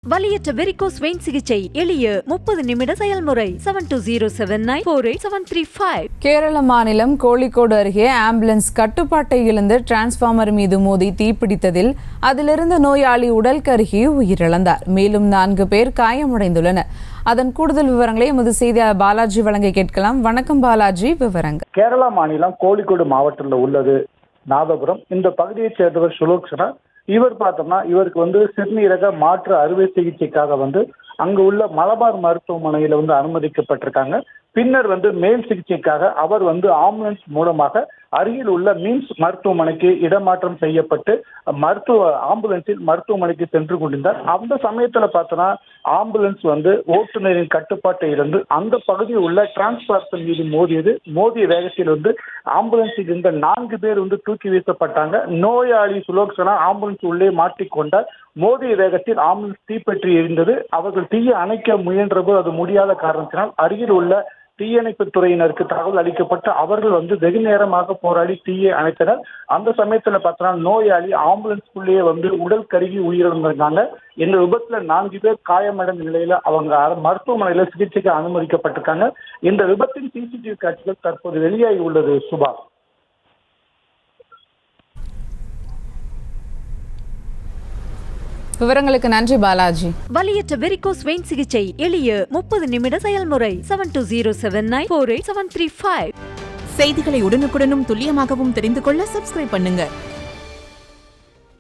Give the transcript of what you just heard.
வலியற்ற varicose vein சிகிச்சை எளிய 30 நிமிட செயல்முறை 7209487335. கேரள மாநிலம் கோழிக்கோடு அருகே ஆம்புலன்ஸ் கட்டுப்பாட்டை இழந்து டிரான்ஸ்பார்மர் மீது மோதி தீப்பிடித்ததில் அதிலிருந்த நோயாளி உடல் கருகி உயிரிழந்தார். மேலும் 4 பேர் காயமடைந்துள்ளனர். அதன் கூடுதல் விவரங்களை எமது செய்தியாளர் பாலாஜி வழங்க கேட்கலாம். வணக்கம் பாலாஜி, விவரங்கள். கேரளா மாநிலம் கோழிக்கோடு மாவட்டத்தில் உள்ளது நாதபுரம். இந்த பகுதியைச் சேர்ந்தவர் சுலோக்ஷனா. இவர் பார்த்தோம்னா இவருக்கு சிறுநீரக மாற்று அறுவை சிகிச்சைக்காக அங்கு உள்ள மலபார் மருத்துவமனையில அனுமதிக்கப்பட்டிருக்காங்க. பின்னர் மேல் சிகிச்சைக்காக அவர் ஆம்புலன்ஸ் மூலமாக அருகில் உள்ள மீன்ஸ் மருத்துவமனைக்கு இடமாற்றம் செய்யப்பட்டு ஆம்புலன்ஸில் மருத்துவமனைக்கு சென்று கொண்டிருந்தார். அந்த சமயத்துல பார்த்தோன்னா ஆம்புலன்ஸ் ஓட்டுநரின் கட்டுப்பாட்டை இழந்து அந்த பகுதியில் உள்ள டிரான்ஸ்பார்மர் மீது மோதிய வேகத்தில் ஆம்புலன்ஸில் இருந்த 4 பேர் தூக்கி வீசப்பட்டாங்க. நோயாளி சுலோக்ஷனா ஆம்புலன்ஸ் உள்ளே மாட்டிக்கொண்டார். மோதிய வேகத்தில் ஆம்புலன்ஸ் தீப்பற்றி எரிந்தது. அவர்கள் தீயை அணைக்க முயன்றபோது அது முடியாத காரணத்தினால் அருகில் உள்ள தீயணைப்பு துறையினருக்கு தகவல் அளிக்கப்பட்டு அவர்கள் வெகு நேரமாக போராடி தீயை அணைத்தனர். அந்த சமயத்துல பார்த்தோம்னா நோயாளி ஆம்புலன்ஸ்குள்ளேயே உடல் கருகி உயிரிழந்திருந்தாங்க. இந்த விபத்துல 4 பேர் காயமடைந்த நிலையில அவங்க மருத்துவமனையில சிகிச்சைக்கு அனுமதிக்கப்பட்டிருக்காங்க. இந்த விபத்தின் சிசிடிவி காட்சிகள் தற்போது வெளியாகி உள்ளது. சுபா, விவரங்களுக்கு நன்றி பாலாஜி. வலியற்ற வெரிகோஸ் வெயின் சிகிச்சை எளிய 30 நிமிட செயல்முறை 7209487335. செய்திகளை உடனுக்குடனும் துல்லியமாகவும் தெரிந்து கொள்ள சப்ஸ்கிரைப் பண்ணுங்க.